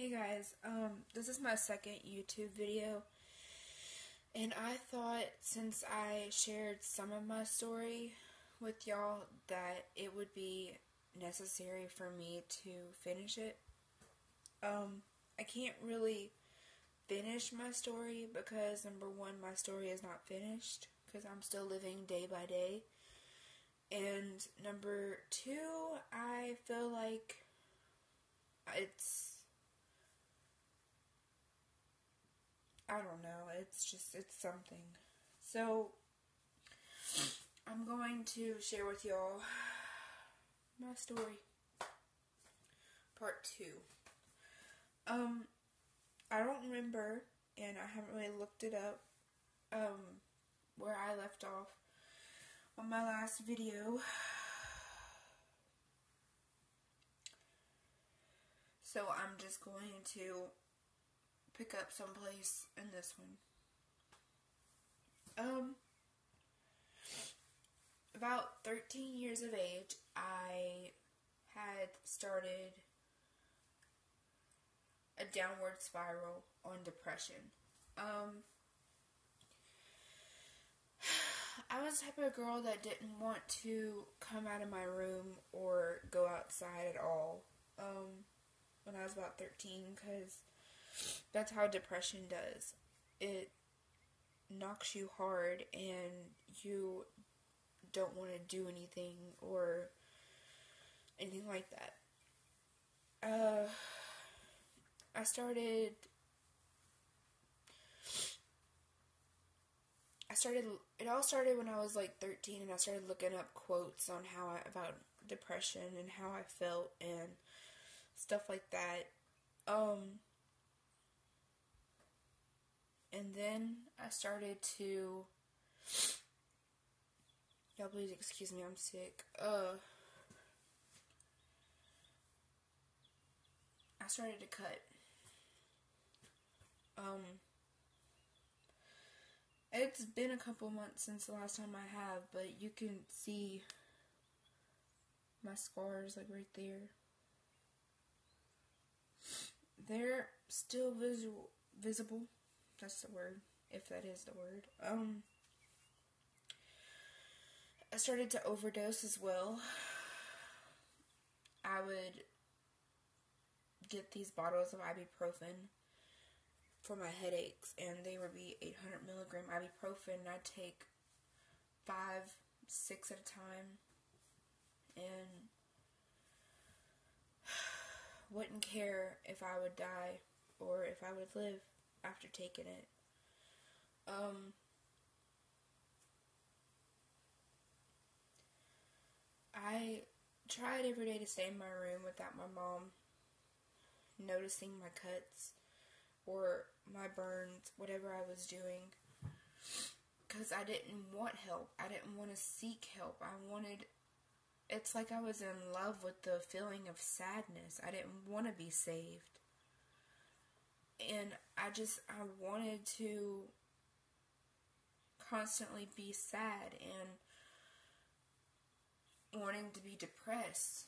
Hey guys, this is my second YouTube video, and I thought since I shared some of my story with y'all that it would be necessary for me to finish it. I can't really finish my story because number one, my story is not finished because I'm still living day by day, and number two, I feel like I don't know, it's something. So, I'm going to share with y'all my story. Part 2. I don't remember, and I haven't really looked it up, where I left off on my last video. So, I'm just going to pick up someplace in this one. About 13 years of age, I had started a downward spiral on depression. I was the type of girl that didn't want to come out of my room or go outside at all when I was about 13, because that's how depression does. It knocks you hard and you don't want to do anything or anything like that. It all started when I was like 13, and I started looking up quotes on about depression and how I felt and stuff like that. And then I started to, y'all please excuse me, I'm sick. I started to cut. It's been a couple months since the last time I have, but you can see my scars like right there. They're still visible. That's the word, if that is the word. I started to overdose as well. I would get these bottles of ibuprofen for my headaches, and they would be 800 milligram ibuprofen, and I'd take 5, 6 at a time, and wouldn't care if I would die or if I would live after taking it. I tried every day to stay in my room without my mom noticing my cuts or my burns, whatever I was doing, because I didn't want help. I didn't want to seek help. It's like I was in love with the feeling of sadness. I didn't want to be saved. And I wanted to constantly be sad and wanting to be depressed.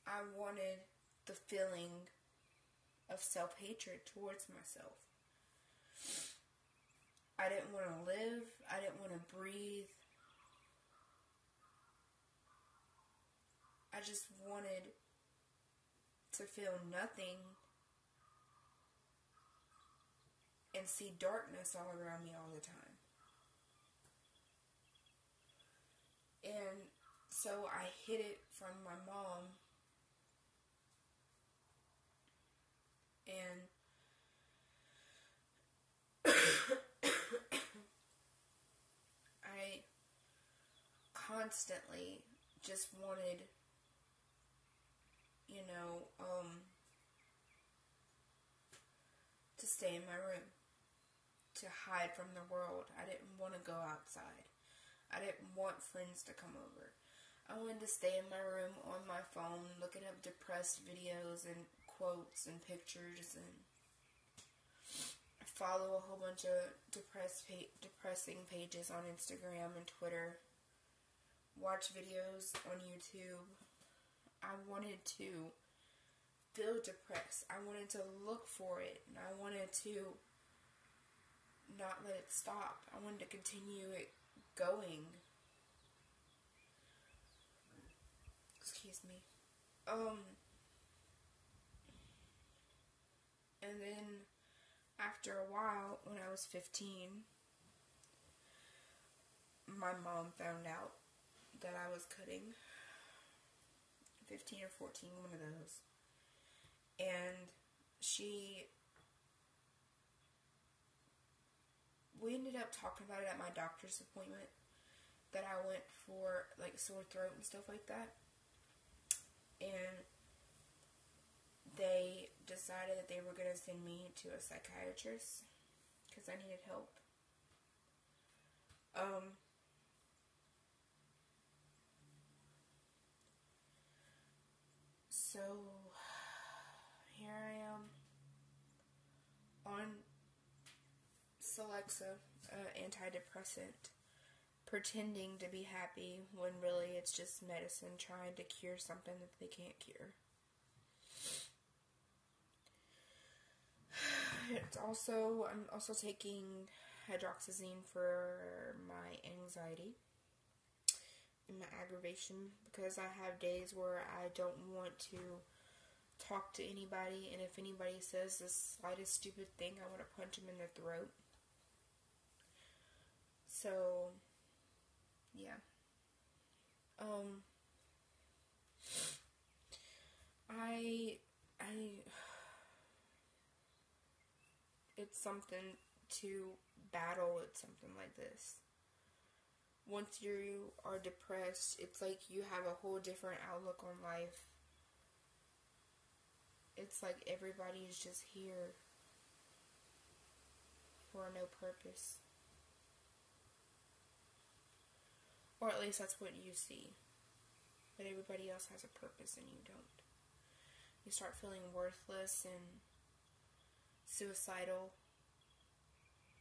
I wanted the feeling of self-hatred towards myself. I didn't want to live. I didn't want to breathe. I just wanted to feel nothing and see darkness all around me all the time. And so I hid it from my mom, and I constantly just wanted, to stay in my room, to hide from the world. I didn't want to go outside. I didn't want friends to come over. I wanted to stay in my room on my phone, looking up depressed videos and quotes and pictures, and follow a whole bunch of depressing pages on Instagram and Twitter, watch videos on YouTube. I wanted to feel depressed. I wanted to look for it, and I wanted to not let it stop. I wanted to continue it going. Excuse me. And then after a while, when I was 15, my mom found out that I was cutting. 15 or 14, one of those. And we ended up talking about it at my doctor's appointment, that I went for, like, sore throat and stuff like that. And they decided that they were going to send me to a psychiatrist because I needed help. So here I am on Celexa, antidepressant, pretending to be happy when really it's just medicine trying to cure something that they can't cure. I'm also taking hydroxyzine for my anxiety and my aggravation, because I have days where I don't want to talk to anybody, and if anybody says the slightest stupid thing, I want to punch them in their throat. So, yeah. It's something to battle with something like this. Once you are depressed, it's like you have a whole different outlook on life. It's like everybody is just here for no purpose. Or at least that's what you see. But everybody else has a purpose and you don't. You start feeling worthless and suicidal,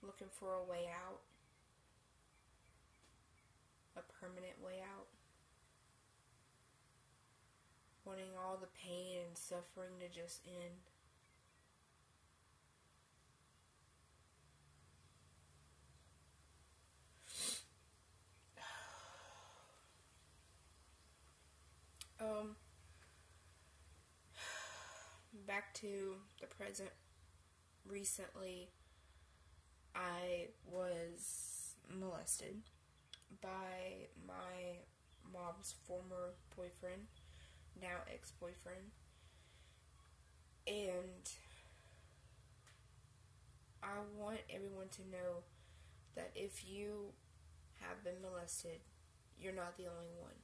looking for a way out, a permanent way out, wanting all the pain and suffering to just end. Back to the present. Recently, I was molested by my mom's former boyfriend, now ex-boyfriend, and I want everyone to know that if you have been molested, you're not the only one.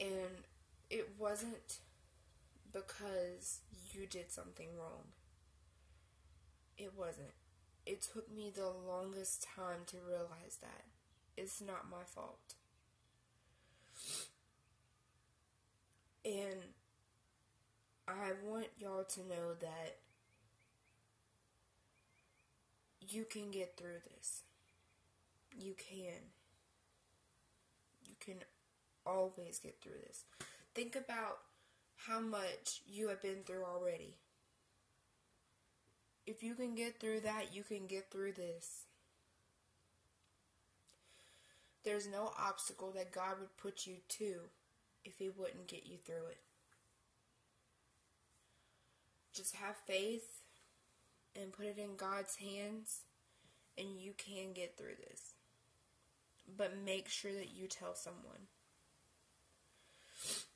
And it wasn't because you did something wrong. It wasn't. It took me the longest time to realize that. It's not my fault. And I want y'all to know that you can get through this. You can. You can always get through this. Think about how much you have been through already. If you can get through that, you can get through this. There's no obstacle that God would put you to if He wouldn't get you through it. Just have faith and put it in God's hands, and you can get through this. But make sure that you tell someone.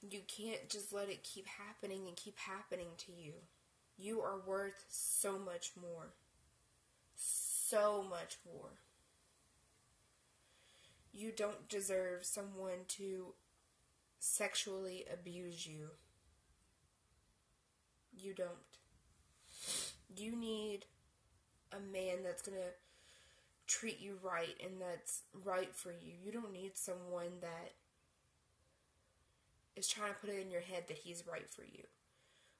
You can't just let it keep happening and keep happening to you. You are worth so much more. So much more. You don't deserve someone to sexually abuse you. You don't. You need a man that's going to treat you right and that's right for you. You don't need someone that is trying to put it in your head that he's right for you,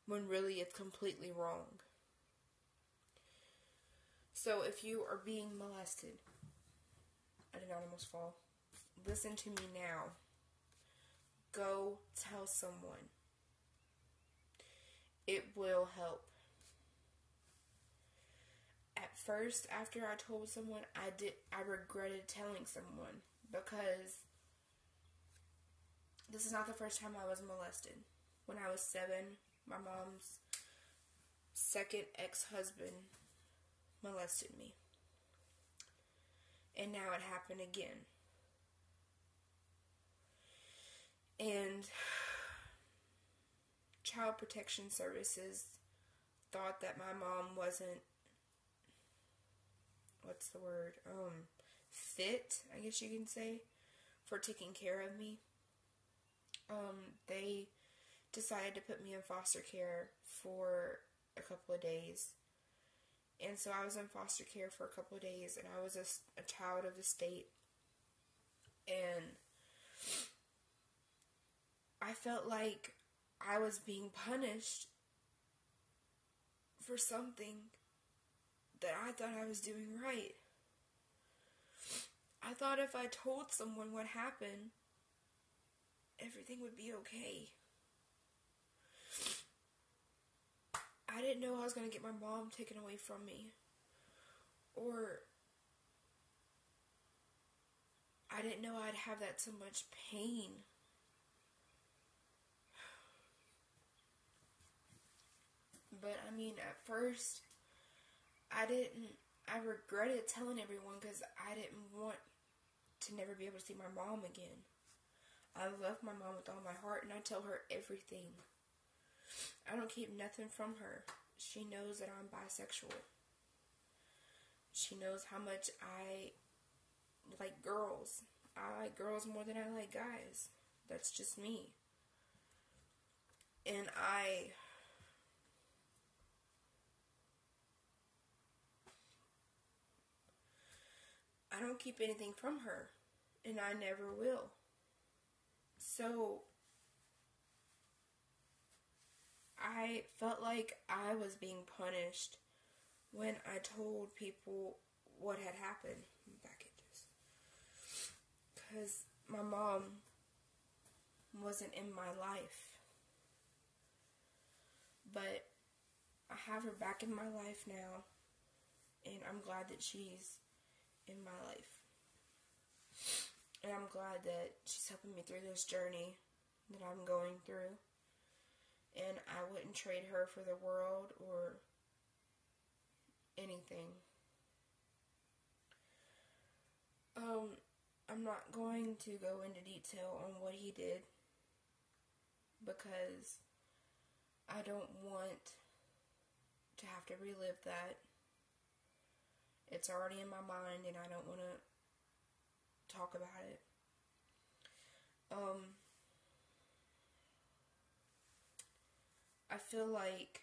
when really it's completely wrong. So if you are being molested, I did not almost fall. Listen to me now. go tell someone. It will help. At first, after I told someone, I regretted telling someone, because this is not the first time I was molested. When I was 7, my mom's second ex-husband molested me. And now it happened again. And Child Protection Services thought that my mom wasn't, fit, I guess you can say, for taking care of me. They decided to put me in foster care for a couple of days. And so I was in foster care for a couple of days, and I was a child of the state. And I felt like I was being punished for something that I thought I was doing right. I thought if I told someone what happened, everything would be okay. I didn't know I was going to get my mom taken away from me. Or I didn't know I'd have that so much pain. But I mean, at first, I regretted telling everyone because I didn't want to never be able to see my mom again. I love my mom with all my heart, and I tell her everything. I don't keep nothing from her. She knows that I'm bisexual. She knows how much I like girls. I like girls more than I like guys. That's just me. And I don't keep anything from her, and I never will. So I felt like I was being punished when I told people what had happened. Because my mom wasn't in my life. But I have her back in my life now, and I'm glad that she's in my life. And I'm glad that she's helping me through this journey that I'm going through. And I wouldn't trade her for the world or anything. I'm not going to go into detail on what he did, because I don't want to have to relive that. It's already in my mind, and I don't want to talk about it. I feel like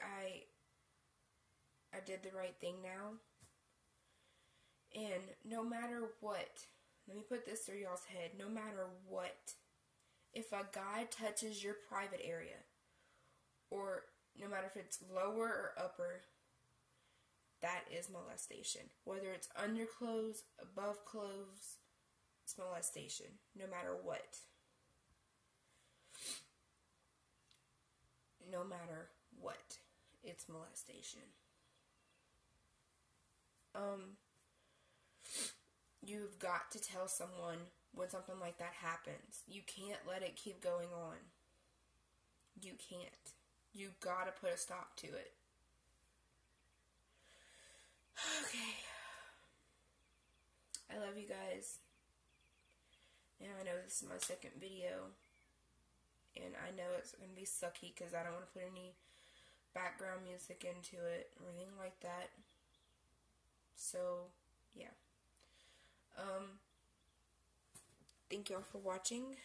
I did the right thing now. And no matter what, let me put this through y'all's head, no matter what, if a guy touches your private area, or no matter if it's lower or upper, that is molestation. Whether it's under clothes, above clothes, it's molestation, no matter what. No matter what, it's molestation. You've got to tell someone when something like that happens. You can't let it keep going on. You can't. You've got to put a stop to it. Okay. I love you guys. And I know this is my second video. And I know it's going to be sucky because I don't want to put any background music into it or anything like that. So, yeah. Thank y'all for watching.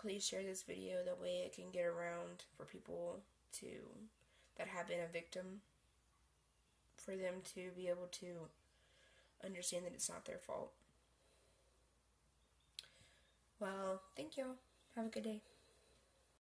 Please share this video, that way it can get around for people that have been a victim, for them to be able to understand that it's not their fault. Well, thank y'all. Have a good day.